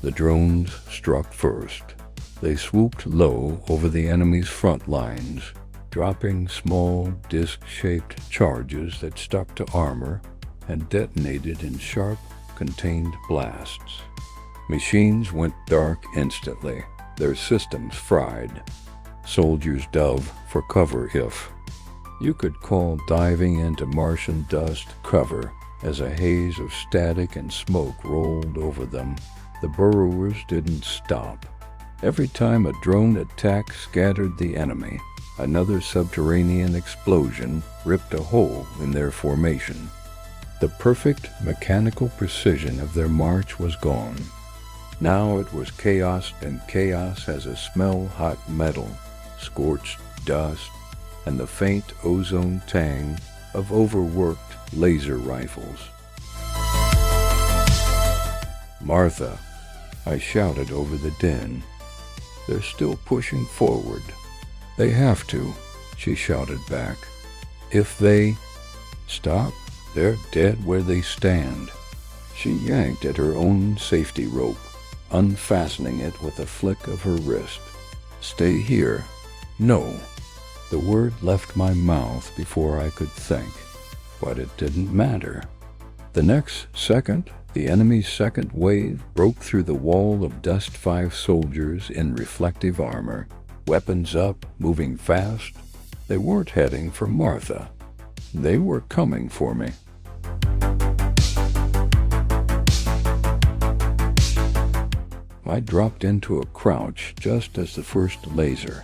The drones struck first. They swooped low over the enemy's front lines, dropping small, disc-shaped charges that stuck to armor and detonated in sharp, contained blasts. Machines went dark instantly, their systems fried. Soldiers dove for cover if you could call diving into Martian dust cover. As a haze of static and smoke rolled over them, the burrowers didn't stop. Every time a drone attack scattered the enemy, another subterranean explosion ripped a hole in their formation. The perfect mechanical precision of their march was gone. Now it was chaos, and chaos has a smell-hot metal, scorched dust, and the faint ozone tang of overworked laser rifles. "Martha," I shouted over the din. "They're still pushing forward." "They have to," she shouted back. "If they stop, they're dead where they stand." She yanked at her own safety rope, unfastening it with a flick of her wrist. "Stay here." "No." The word left my mouth before I could think, but it didn't matter. The next second, the enemy's second wave broke through the wall of Dust 5 soldiers in reflective armor, weapons up, moving fast. They weren't heading for Martha. They were coming for me. I dropped into a crouch just as the first laser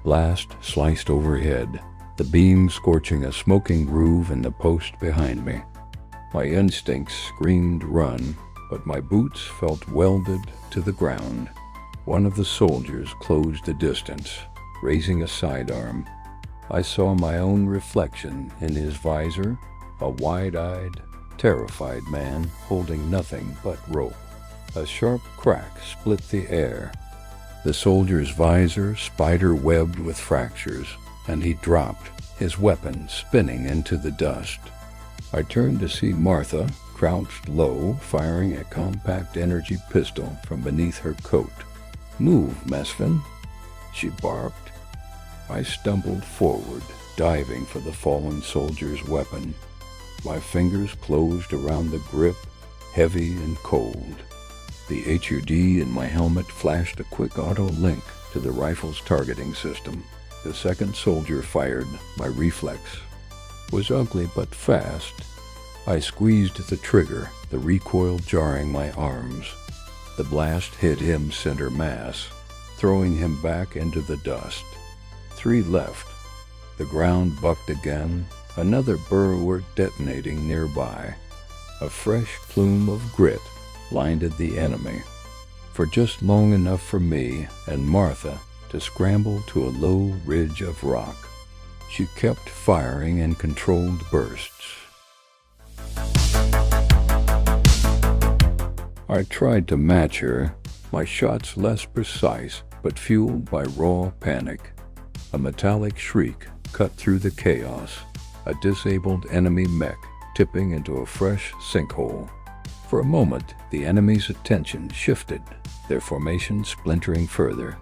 blast sliced overhead, the beam scorching a smoking groove in the post behind me. My instincts screamed run, but my boots felt welded to the ground. One of the soldiers closed the distance, raising a sidearm. I saw my own reflection in his visor, a wide-eyed, terrified man holding nothing but rope. A sharp crack split the air. The soldier's visor spider-webbed with fractures, and he dropped, his weapon spinning into the dust. I turned to see Martha, crouched low, firing a compact energy pistol from beneath her coat. "Move, Mesfin," she barked. I stumbled forward, diving for the fallen soldier's weapon. My fingers closed around the grip, heavy and cold. The HUD in my helmet flashed a quick auto-link to the rifle's targeting system. The second soldier fired. My reflex was ugly but fast. I squeezed the trigger, the recoil jarring my arms. The blast hit him center mass, throwing him back into the dust. 3 left. The ground bucked again, another burrower detonating nearby. A fresh plume of grit blinded the enemy, for just long enough for me and Martha to scramble to a low ridge of rock. She kept firing in controlled bursts. I tried to match her, my shots less precise but fueled by raw panic. A metallic shriek cut through the chaos, a disabled enemy mech tipping into a fresh sinkhole. For a moment, the enemy's attention shifted, their formation splintering further.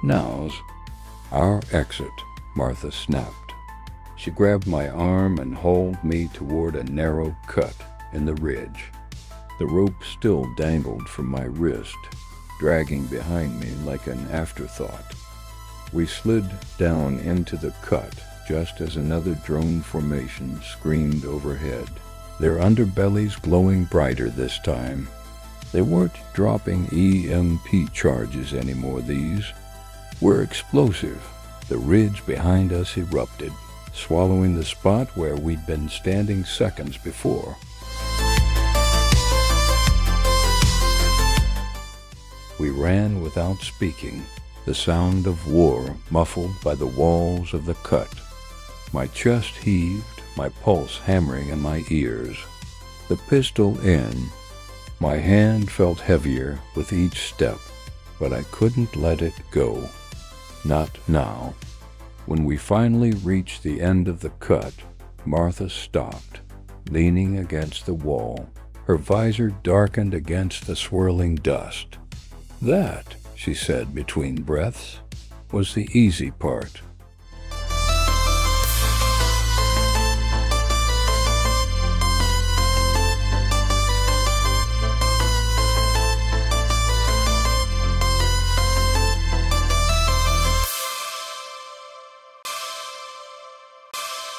"Now's our exit," Martha snapped. She grabbed my arm and hauled me toward a narrow cut in the ridge. The rope still dangled from my wrist, dragging behind me like an afterthought. We slid down into the cut just as another drone formation screamed overhead, their underbellies glowing brighter this time. They weren't dropping EMP charges anymore, these were explosive. The ridge behind us erupted, swallowing the spot where we'd been standing seconds before. We ran without speaking, the sound of war muffled by the walls of the cut. My chest heaved, my pulse hammering in my ears. The pistol in, my hand felt heavier with each step, but I couldn't let it go. Not now. When we finally reached the end of the cut, Martha stopped, leaning against the wall, Her visor darkened against the swirling dust. "That," she said between breaths, "was the easy part."